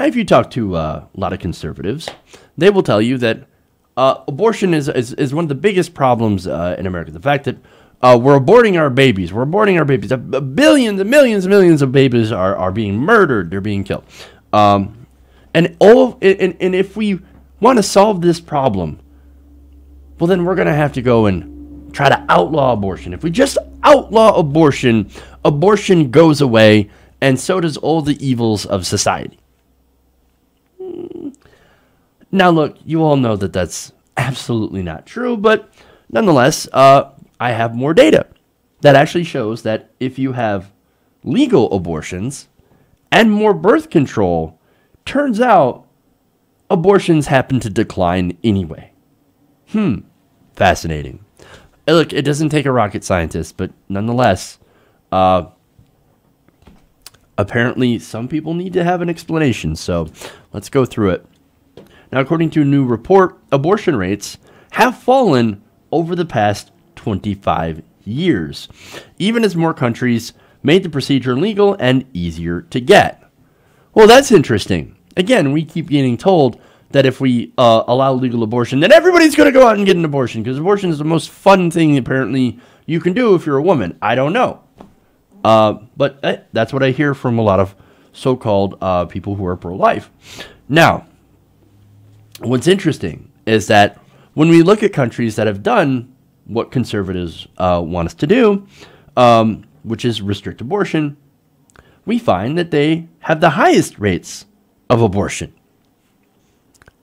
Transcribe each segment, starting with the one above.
Now, if you talk to a lot of conservatives, they will tell you that abortion is one of the biggest problems in America. The fact that we're aborting our babies. We're aborting our babies. Billions and millions and millions of babies are being murdered. They're being killed. And if we want to solve this problem, well, then we're going to have to go and try to outlaw abortion. If we just outlaw abortion, abortion goes away, and so does all the evils of society. Now, look, you all know that that's absolutely not true, but nonetheless, I have more data that actually shows that if you have legal abortions and more birth control, turns out abortions happen to decline anyway. Fascinating. Look, it doesn't take a rocket scientist, but nonetheless, apparently some people need to have an explanation, so let's go through it. Now, according to a new report, abortion rates have fallen over the past 25 years, even as more countries made the procedure legal and easier to get. Well, that's interesting. Again, we keep getting told that if we allow legal abortion, then everybody's going to go out and get an abortion, because abortion is the most fun thing, apparently, you can do if you're a woman. I don't know. But that's what I hear from a lot of so-called people who are pro-life. Now, what's interesting is that when we look at countries that have done what conservatives want us to do, which is restrict abortion, we find that they have the highest rates of abortion.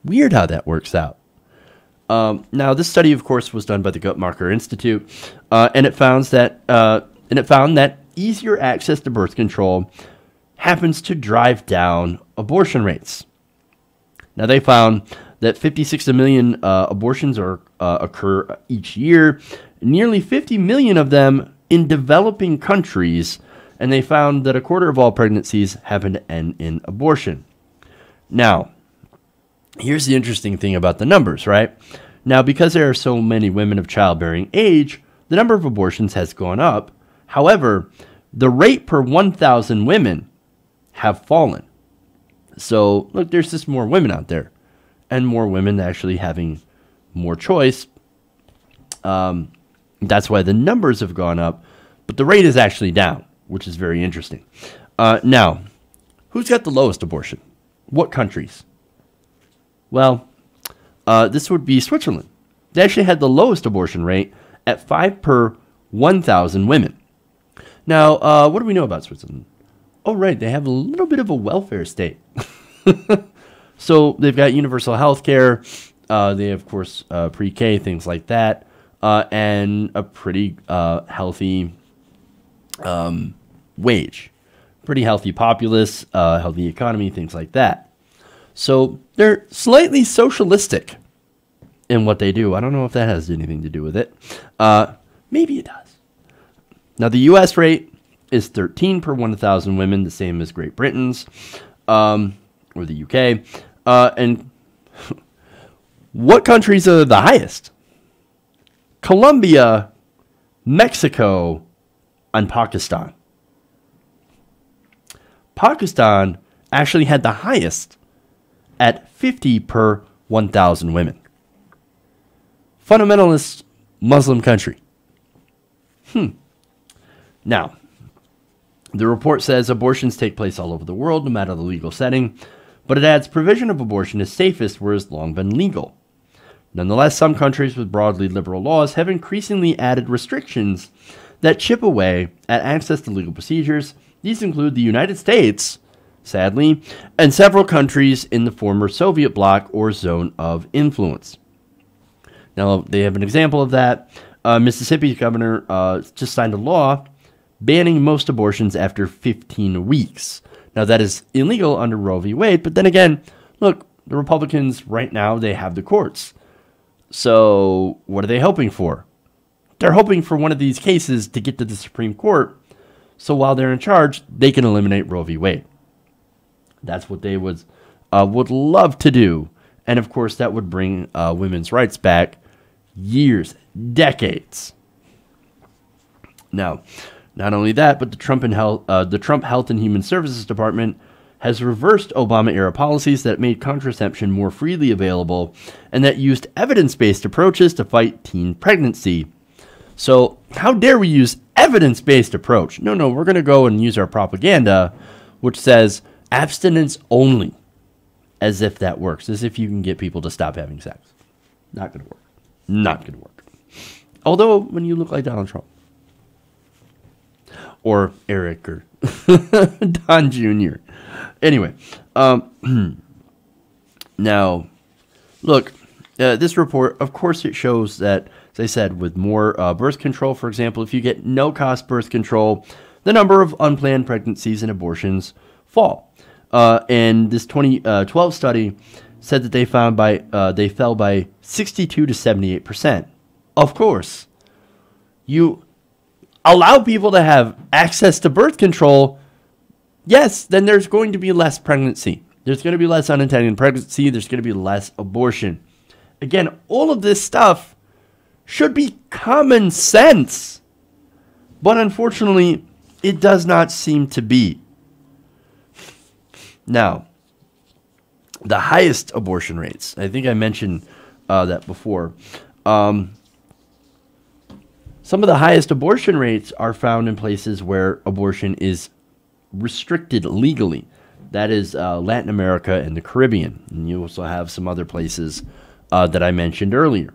Weird how that works out. Now, this study, of course, was done by the Guttmacher Institute, and it found that easier access to birth control happens to drive down abortion rates. Now, they found that 56 million abortions occur each year, nearly 50 million of them in developing countries, and they found that a quarter of all pregnancies happen to end in abortion. Now, here's the interesting thing about the numbers, right? Now, because there are so many women of childbearing age, the number of abortions has gone up. However, the rate per 1,000 women have fallen. So, look, there's just more women out there, and more women actually having more choice. That's why the numbers have gone up, but the rate is actually down, which is very interesting. Now, who's got the lowest abortion? What countries? Well, this would be Switzerland. They actually had the lowest abortion rate at 5 per 1,000 women. Now, what do we know about Switzerland? Oh, right, they have a little bit of a welfare state. So they've got universal health care. They have, of course, pre-K, things like that, and a pretty healthy wage. Pretty healthy populace, healthy economy, things like that. So they're slightly socialistic in what they do. I don't know if that has anything to do with it. Maybe it does. Now, the U.S. rate is 13 per 1,000 women, the same as Great Britain's, or the U.K. And what countries are the highest? Colombia, Mexico, and Pakistan. Pakistan actually had the highest at 50 per 1,000 women. Fundamentalist Muslim country. Now, the report says abortions take place all over the world, no matter the legal setting, but it adds provision of abortion is safest where it's long been legal. Nonetheless, some countries with broadly liberal laws have increasingly added restrictions that chip away at access to legal procedures. These include the United States, sadly, and several countries in the former Soviet bloc or zone of influence. Now, they have an example of that. Mississippi's governor just signed a law banning most abortions after 15 weeks. Now, that is illegal under Roe v. Wade, but then again, look, the Republicans right now, they have the courts. So what are they hoping for? They're hoping for one of these cases to get to the Supreme Court, so while they're in charge, they can eliminate Roe v. Wade. That's what they would love to do. And of course, that would bring women's rights back years, decades. Now, not only that, but the Trump Health and Human Services Department has reversed Obama-era policies that made contraception more freely available and that used evidence-based approaches to fight teen pregnancy. So how dare we use evidence-based approach? No, we're going to go and use our propaganda, which says abstinence only, as if that works, as if you can get people to stop having sex. Not going to work. Not going to work. Although, when you look like Donald Trump. Or Eric or Don Jr. Anyway, now, look, this report, of course, it shows that, as I said, with more birth control, for example, if you get no-cost birth control, the number of unplanned pregnancies and abortions fall. And this 2012 study said that they fell by 62 to 78%. Of course, you allow people to have access to birth control, yes, then there's going to be less pregnancy. There's going to be less unintended pregnancy. There's going to be less abortion. Again, all of this stuff should be common sense. But unfortunately, it does not seem to be. Now, the highest abortion rates, I think I mentioned that before. Some of the highest abortion rates are found in places where abortion is restricted legally. That is Latin America and the Caribbean. And you also have some other places that I mentioned earlier.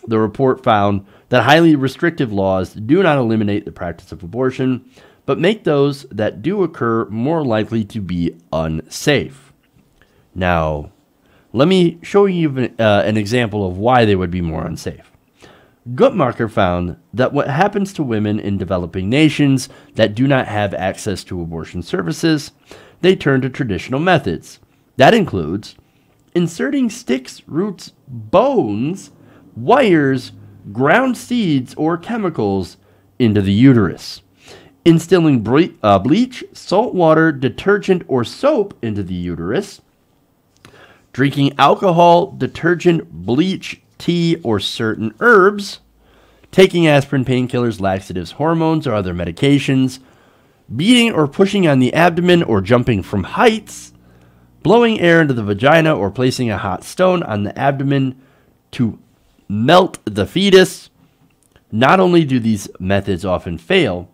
The report found that highly restrictive laws do not eliminate the practice of abortion, but make those that do occur more likely to be unsafe. Now, let me show you an example of why they would be more unsafe. Guttmacher found that what happens to women in developing nations that do not have access to abortion services, they turn to traditional methods. That includes inserting sticks, roots, bones, wires, ground seeds, or chemicals into the uterus, instilling bleach, salt water, detergent, or soap into the uterus, drinking alcohol, detergent, bleach, tea, or certain herbs, taking aspirin, painkillers, laxatives, hormones, or other medications, beating or pushing on the abdomen or jumping from heights, blowing air into the vagina or placing a hot stone on the abdomen to melt the fetus. Not only do these methods often fail,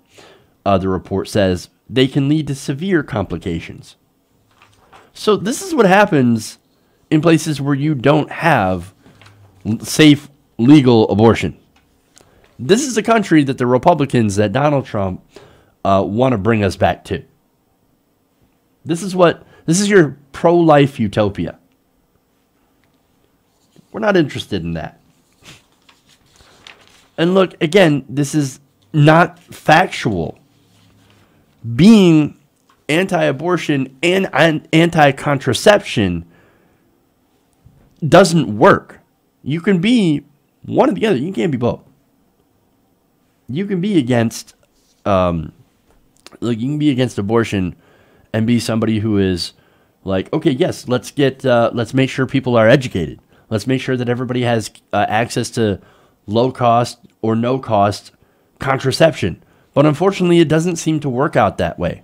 the report says they can lead to severe complications. So this is what happens in places where you don't have safe, legal abortion. This is a country that the Republicans, that Donald Trump, want to bring us back to. This is your pro-life utopia. We're not interested in that. And look, again, this is not factual. Being anti-abortion and anti-contraception doesn't work. You can be one or the other. You can't be both. You can be against, you can be against abortion and be somebody who is like, okay, yes, let's make sure people are educated. Let's make sure that everybody has access to low cost or no cost contraception. But unfortunately, it doesn't seem to work out that way.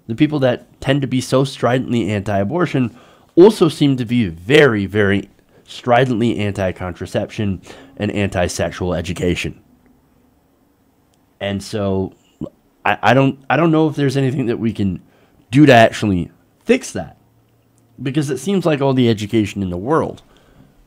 The people that tend to be so stridently anti-abortion also seem to be very, very stridently anti-contraception and anti-sexual education. And so I don't know if there's anything that we can do to actually fix that, because it seems like all the education in the world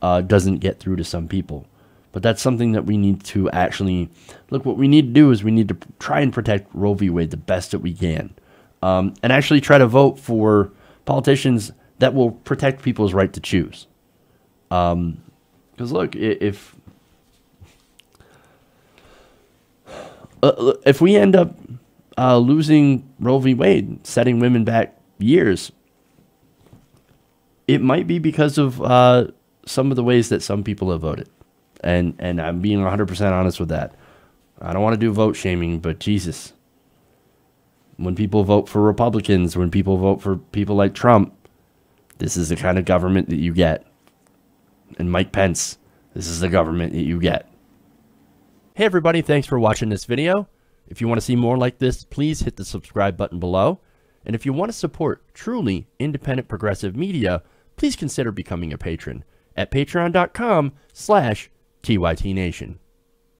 doesn't get through to some people. But that's something that we need to actually look. What we need to do is we need to try and protect Roe v. Wade the best that we can, and actually try to vote for politicians that will protect people's right to choose. Because look, if we end up losing Roe v. Wade, setting women back years, it might be because of some of the ways that some people have voted. And I'm being 100% honest with that. I don't want to do vote shaming, but Jesus. When people vote for Republicans, when people vote for people like Trump, this is the kind of government that you get. And Mike Pence, this is the government that you get. Hey everybody, thanks for watching this video. If you want to see more like this, please hit the subscribe button below. And if you want to support truly independent progressive media, please consider becoming a patron at patreon.com/TYTNation.